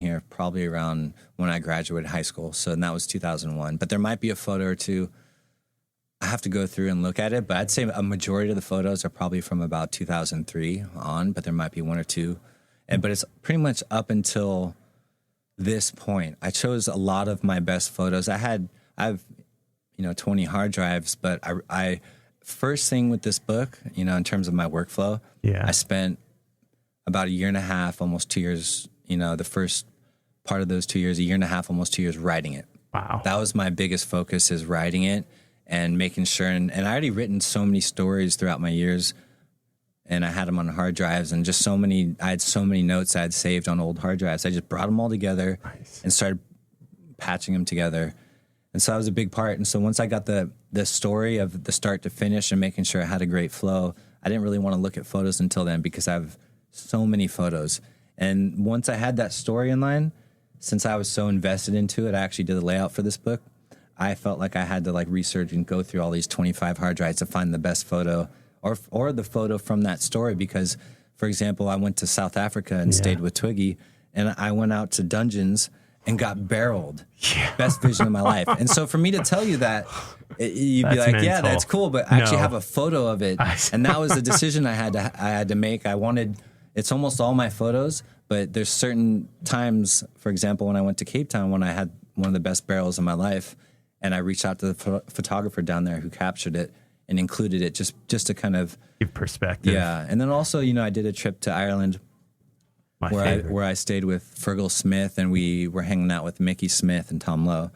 here probably around when I graduated high school. So and that was 2001. But there might be a photo or two. I have to go through and look at it, but I'd say a majority of the photos are probably from about 2003 on, but there might be one or two. But it's pretty much up until this point. I chose a lot of my best photos. I've 20 hard drives, but I first thing with this book, in terms of my workflow, I spent about a year and a half, almost 2 years, the first part of those 2 years, a year and a half, almost 2 years writing it. Wow. That was my biggest focus, is writing it and making sure. And I already written so many stories throughout my years, and I had them on hard drives, and just I had so many notes I had saved on old hard drives. I just brought them all together and started patching them together. And so that was a big part. And so once I got the story of the start to finish and making sure I had a great flow, I didn't really want to look at photos until then, because I have so many photos. And once I had that story in line, since I was so invested into it, I actually did the layout for this book. I felt like I had to research and go through all these 25 hard drives to find the best photo or the photo from that story. Because, for example, I went to South Africa and stayed with Twiggy, and I went out to dungeons and got barreled. Best vision of my life. And so for me to tell you that, you'd be like, mental. Yeah, that's cool, but I actually have a photo of it. And that was the decision I had to make. It's almost all my photos, but there's certain times, for example, when I went to Cape Town, when I had one of the best barrels of my life, and I reached out to the photographer down there who captured it and included it just to kind of give perspective. Yeah. And then also, I did a trip to Ireland where I stayed with Fergal Smith, and we were hanging out with Mickey Smith and Tom Lowe.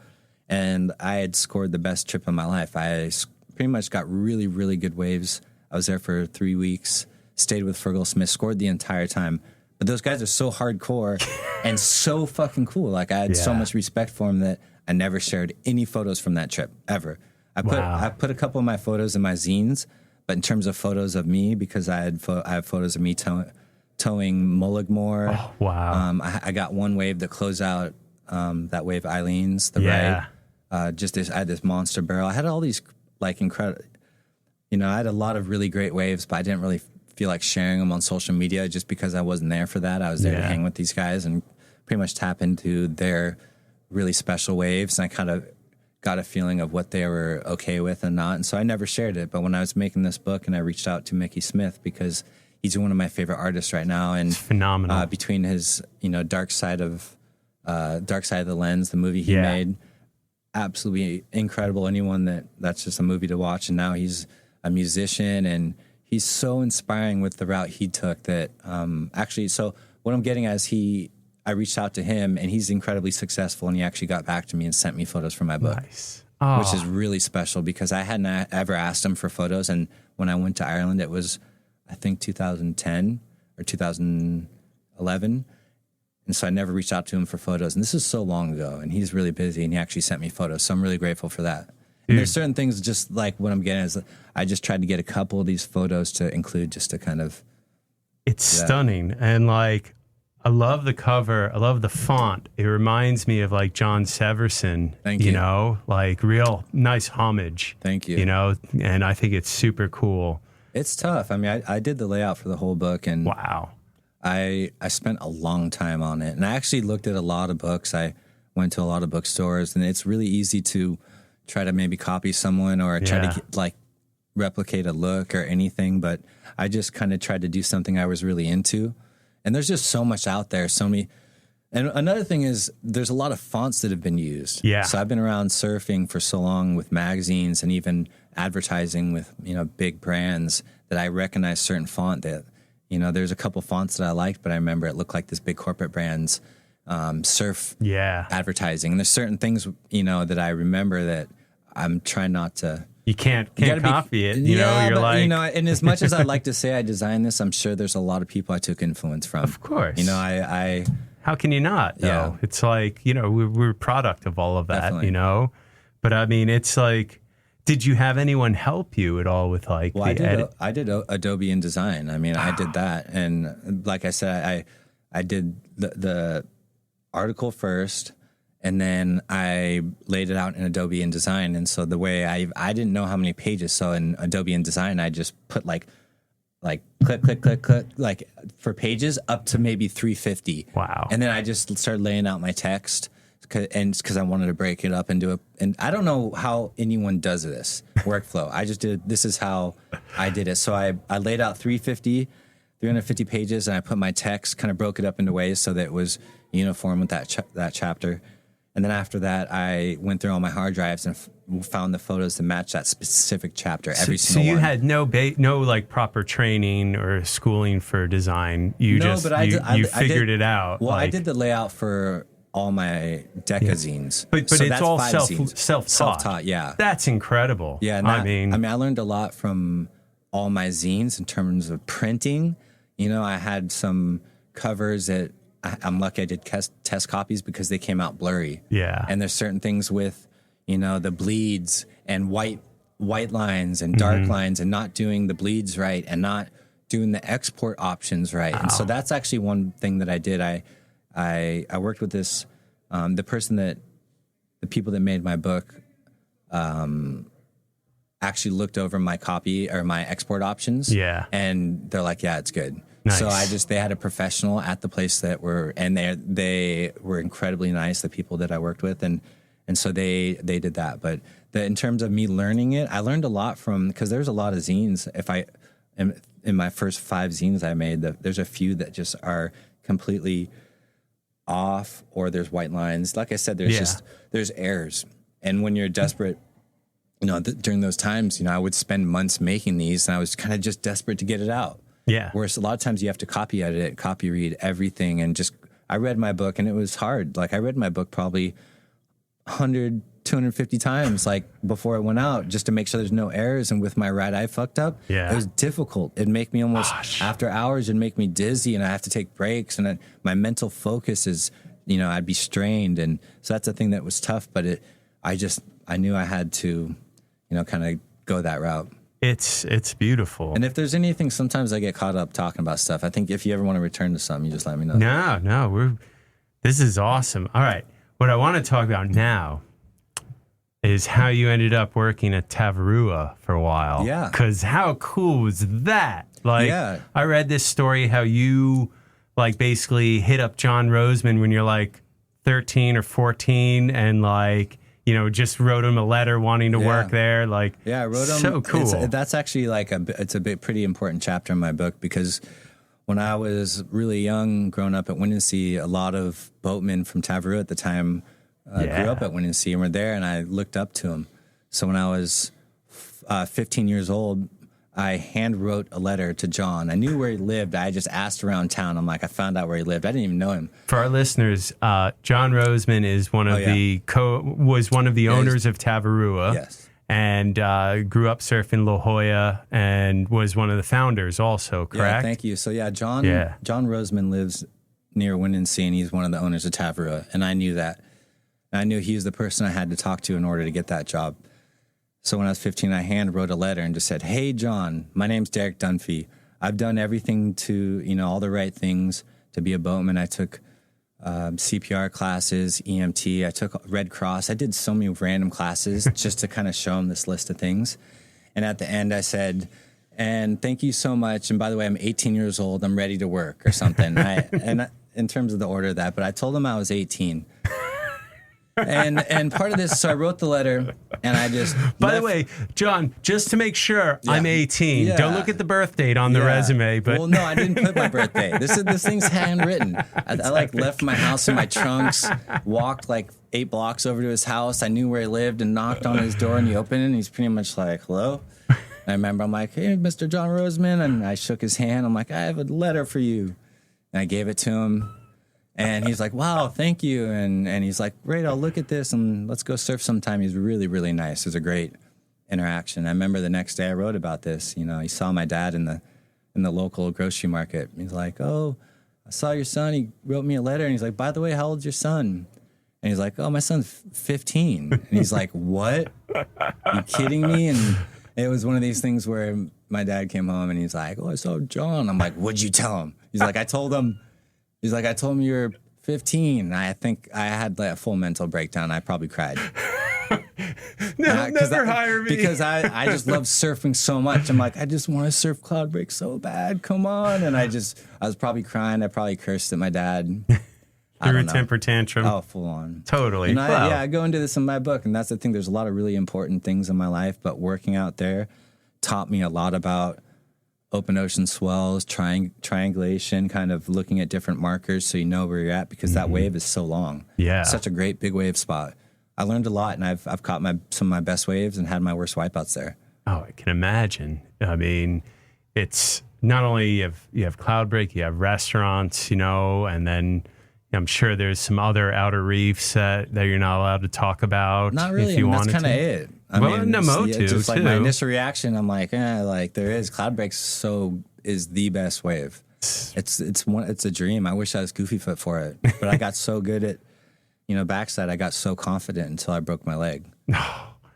And I had scored the best trip of my life. I pretty much got really, really good waves. I was there for 3 weeks, stayed with Fergal Smith, scored the entire time. But those guys are so hardcore and so fucking cool. I had so much respect for them that I never shared any photos from that trip, ever. I put a couple of my photos in my zines, but in terms of photos of me, because I have photos of me towing Mullaghmore. Oh, wow. I got one wave that closed out that wave Eileen's, right. I had this monster barrel. I had all these incredible, I had a lot of really great waves, but I didn't really feel like sharing them on social media just because I wasn't there for that. I was there to hang with these guys and pretty much tap into their really special waves. And I kind of got a feeling of what they were okay with and not. And so I never shared it. But when I was making this book, and I reached out to Mickey Smith, because he's one of my favorite artists right now. And it's phenomenal. Between his, Dark Side of the Lens, the movie he made, absolutely incredible. Anyone that's just a movie to watch. And now he's a musician, and he's so inspiring with the route he took that so what I'm getting at is I reached out to him, and he's incredibly successful, and he actually got back to me and sent me photos for my book. Nice. Which is really special, because I hadn't ever asked him for photos. And when I went to Ireland, it was, I think, 2010 or 2011. And so I never reached out to him for photos. And this is so long ago, and he's really busy, and he actually sent me photos. So I'm really grateful for that. And there's certain things, just like what I'm getting is, I just tried to get a couple of these photos to include, just to kind of. It's stunning. And I love the cover. I love the font. It reminds me of John Severson. Thank you. Real nice homage. Thank you. And I think it's super cool. It's tough. I mean, I did the layout for the whole book, and wow. I spent a long time on it. And I actually looked at a lot of books. I went to a lot of bookstores, and it's really easy to try to maybe copy someone or try to replicate a look or anything. But I just kind of tried to do something I was really into. And there's just so much out there, so many. And another thing is, there's a lot of fonts that have been used. Yeah. So I've been around surfing for so long with magazines and even advertising with, big brands, that I recognize certain font that, there's a couple fonts that I liked, but I remember it looked like this big corporate brand's surf advertising. And there's certain things, that I remember that I'm trying not to. You can't copy it. And as much as I'd like to say I designed this, I'm sure there's a lot of people I took influence from. Of course. I how can you not? Though? Yeah. It's we're a product of all of that, Definitely. But I mean, it's did you have anyone help you at all with Well, I did Adobe InDesign. I mean, I did that. And like I said, I did the article first, and then I laid it out in Adobe InDesign. And so the way I didn't know how many pages. So in Adobe InDesign, I just put like like click, click, click, click, like for pages up to maybe 350. Wow. And then I just started laying out my text because I wanted to break it up and do it. And I don't know how anyone does this workflow. I just did, this is how I did it. So I laid out 350 pages, and I put my text, kind of broke it up into ways so that it was uniform with that chapter. And then after that, I went through all my hard drives and found the photos to match that specific chapter. Every single one. So you had no like proper training or schooling for design. You figured it out. Well, I did the layout for all my decazines. But so it's all self-taught. Self-taught, yeah. That's incredible. Yeah, I learned a lot from all my zines in terms of printing. I had some covers that I'm lucky I did test copies because they came out blurry. Yeah. And there's certain things with, the bleeds and white lines and dark lines, and not doing the bleeds right and not doing the export options right. Wow. And so that's actually one thing that I did. I worked with this, the people that made my book, actually looked over my copy or my export options. Yeah. And they're like, yeah, it's good. Nice. So they had a professional at the place and they were incredibly nice, the people that I worked with. And so they did that. But in terms of me learning it, I learned a lot because there's a lot of zines. In my first 5 zines I made, there's a few that just are completely off, or there's white lines. Like I said, there's errors. And when you're desperate, during those times, I would spend months making these, and I was kind of just desperate to get it out. Yeah. Whereas a lot of times you have to copy edit it, copy read everything, and I read my book, and it was hard. Like I read my book probably 100, 250 times, like before it went out, just to make sure there's no errors. And with my right eye fucked up, it was difficult. It'd make me almost, after hours, it'd make me dizzy, and I have to take breaks, and my mental focus is, I'd be strained. And so that's a thing that was tough, but I knew I had to, kind of go that route. It's beautiful. And if there's anything, sometimes I get caught up talking about stuff. I think if you ever want to return to something, you just let me know. No, this is awesome. All right. What I want to talk about now is how you ended up working at Tavarua for a while. Yeah. Because how cool was that? Like, yeah. I read this story how you, like, basically hit up John Roseman when you're, like, 13 or 14 and, like, just wrote him a letter wanting to work there. Like, yeah, I wrote him. So cool. That's actually it's a pretty important chapter in my book, because when I was really young, growing up at Windansea, a lot of boatmen from Tavarua at the time grew up at Windansea and were there, and I looked up to them. So when I was 15 years old, I hand wrote a letter to John. I knew where he lived. I just asked around town. I'm like, I found out where he lived. I didn't even know him. For our listeners, John Roseman is one of was one of the owners of Tavarua. Yes. And grew up surfing La Jolla and was one of the founders also, correct? Yeah, thank you. So John Roseman lives near Windansea, and he's one of the owners of Tavarua. And I knew that. And I knew he was the person I had to talk to in order to get that job. So when I was 15, I hand wrote a letter and just said, "Hey, John, my name's Derek Dunfee. I've done everything to, all the right things to be a boatman. I took CPR classes, EMT. I took Red Cross. I did so many random classes just to kind of show him this list of things. And at the end, I said, and thank you so much. And by the way, I'm 18 years old. I'm ready to work," or something. In terms of the order of that, but I told him I was 18. And part of this, so I wrote the letter, and I just. By the way, John, just to make sure, I'm 18. Yeah. Don't look at the birth date on the resume. But well, no, I didn't put my birthday. This thing's handwritten. I left my house in my trunks, walked like 8 blocks over to his house. I knew where he lived, and knocked on his door, and he opened it, and he's pretty much like, "Hello." And I remember I'm like, "Hey, Mr. John Roseman," and I shook his hand. I'm like, "I have a letter for you," and I gave it to him. And he's like, "Wow, thank you." And he's like, "Great, I'll look at this and let's go surf sometime." He's really, really nice. It was a great interaction. I remember the next day I wrote about this. He saw my dad in the local grocery market. He's like, "Oh, I saw your son. He wrote me a letter." And he's like, "By the way, how old's your son?" And he's like, "Oh, my son's 15. And he's like, "What? You kidding me?" And it was one of these things where my dad came home and he's like, "Oh, I saw John." I'm like, "What'd you tell him?" He's like, I told him you're 15. I think I had like a full mental breakdown. I probably cried. No, never hire me. Because I just love surfing so much. I'm like, I just want to surf cloud break so bad. Come on. And I was probably crying. I probably cursed at my dad. Threw a temper tantrum. Oh, full on. Totally. And I go into this in my book, and that's the thing. There's a lot of really important things in my life, but working out there taught me a lot about open ocean swells, triangulation, kind of looking at different markers so you know where you're at, because that wave is so long. Yeah. Such a great big wave spot. I learned a lot, and I've caught some of my best waves and had my worst wipeouts there. Oh, I can imagine. I mean, it's not only you have cloud break, you have restaurants, and then I'm sure there's some other outer reefs that you're not allowed to talk about. Not really. If you that's kind of it. I mean, just like my initial reaction, I'm like, there is cloud break. Is the best wave. It's a dream. I wish I was goofy foot for it, but I got so good at, backside. I got so confident until I broke my leg.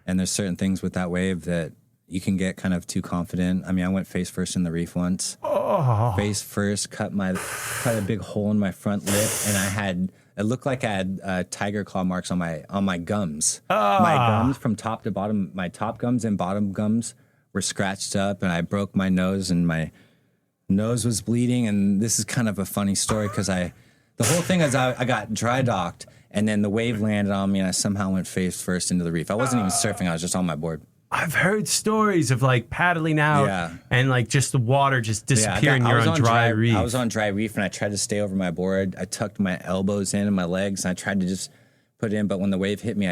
And there's certain things with that wave that you can get kind of too confident. I mean, I went face first in the reef once. Oh. Face first, cut a big hole in my front lip, and it looked like I had tiger claw marks on my gums. My gums from top to bottom, my top gums and bottom gums were scratched up, and I broke my nose, and my nose was bleeding. And this is kind of a funny story because the whole thing is I got dry docked, and then the wave landed on me, and I somehow went face first into the reef. I wasn't even surfing; I was just on my board. I've heard stories of like paddling out and like just the water just disappearing. You're on dry reef. I was on dry reef, and I tried to stay over my board. I tucked my elbows in and my legs, and I tried to just put it in. But when the wave hit me,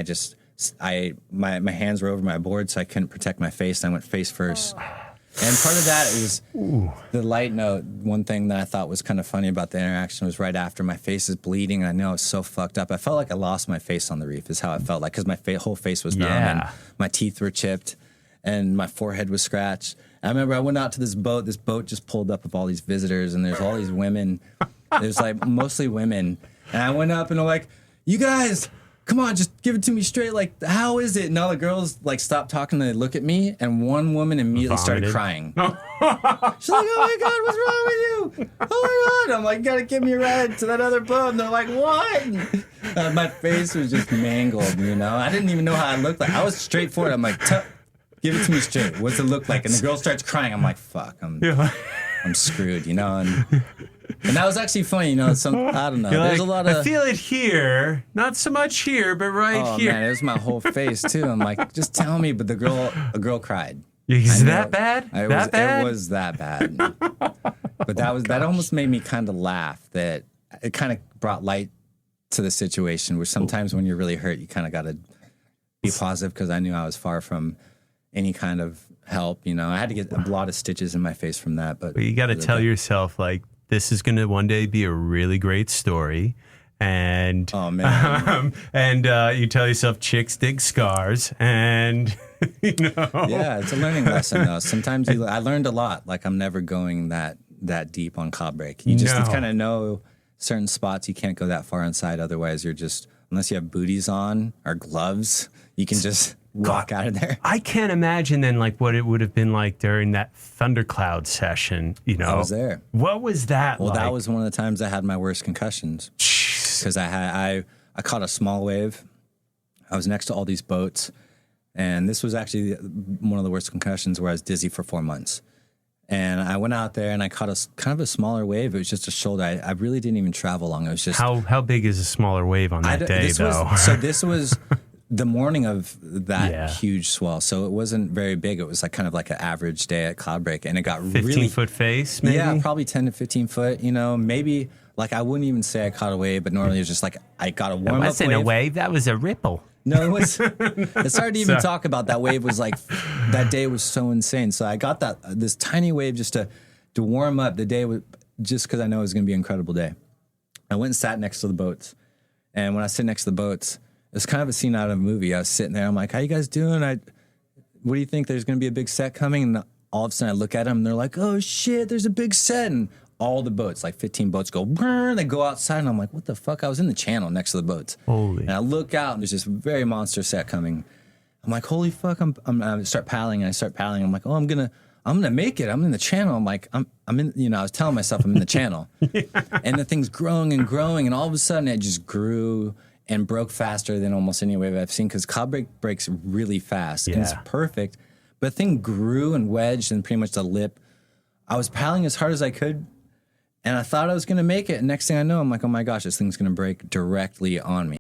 my hands were over my board, so I couldn't protect my face. I went face first. And part of that is the light note. One thing that I thought was kind of funny about the interaction was right after my face is bleeding, and I know it's so fucked up. I felt like I lost my face on the reef is how I felt like, because my whole face was numb and my teeth were chipped and my forehead was scratched. And I remember I went out to this boat. This boat just pulled up with all these visitors, and there's all these women. There's like mostly women. And I went up and I'm like, you guys, come on, just give it to me straight. Like, how is it? And all the girls like stopped talking and they look at me, and one woman immediately started crying. She's like, oh my God, what's wrong with you? Oh my God. I'm like, you gotta give me a ride to that other boat. And they're like, what? My face was just mangled, I didn't even know how I looked like. I was straight for it. I'm like, give it to me straight. What's it look like? And the girl starts crying. I'm like, fuck, I'm screwed, And that was actually funny, I don't know. There's a lot of. I feel it here, not so much here, but right here. Oh man, it was my whole face too. I'm like, just tell me. But a girl cried. Is that bad? It was that bad. But that almost made me kind of laugh. That it kind of brought light to the situation. Where sometimes when you're really hurt, you kind of got to be positive, because I knew I was far from any kind of help. I had to get a lot of stitches in my face from that. But you got to tell yourself, like, this is going to one day be a really great story. And oh man, you tell yourself chicks dig scars, and yeah, it's a learning lesson though. Sometimes I learned a lot. Like, I'm never going that deep on cloud break. You just kind of know certain spots you can't go that far inside. Otherwise, you're just, unless you have booties on or gloves, you can just walk out of there. I can't imagine then like what it would have been like during that thundercloud session. I was there. What was that like? Well, that was one of the times I had my worst concussions, because I caught a small wave. I was next to all these boats, and this was actually one of the worst concussions, where I was dizzy for 4 months. And I went out there and I caught kind of a smaller wave. It was just a shoulder. I really didn't even travel long. It was just how big is a smaller wave on that day though? This was the morning of that huge swell, so it wasn't very big. It was like kind of like an average day at cloud break, and it got 15-foot face, maybe? Yeah, probably 10 to 15 foot. Maybe like I wouldn't even say I caught a wave, but normally it's just like I got a warm up wave. That wasn't a wave. That was a ripple. No, it was. It's hard to even talk about. That wave was like, that day was so insane. So I got this tiny wave just to warm up the day, just because I know it was going to be an incredible day. I went and sat next to the boats, and when I sit next to the boats, it's kind of a scene out of a movie. I was sitting there. I'm like, how you guys doing? What do you think? There's going to be a big set coming? And all of a sudden I look at them, and they're like, oh shit, there's a big set. And all the boats, like 15 boats, go, they go outside. And I'm like, what the fuck? I was in the channel next to the boats. Holy. And I look out, and there's this very monster set coming. I'm like, holy fuck. I start paddling, and I start paddling. I'm like, oh, I'm going to make it. I'm in the channel. I'm like, I'm in, I was telling myself I'm in the channel. And the thing's growing and growing. And all of a sudden it just grew and broke faster than almost any wave I've seen because cloud breaks really fast. And it's perfect. But the thing grew and wedged and pretty much the lip. I was paddling as hard as I could, and I thought I was going to make it. And next thing I know, I'm like, oh my gosh, this thing's going to break directly on me.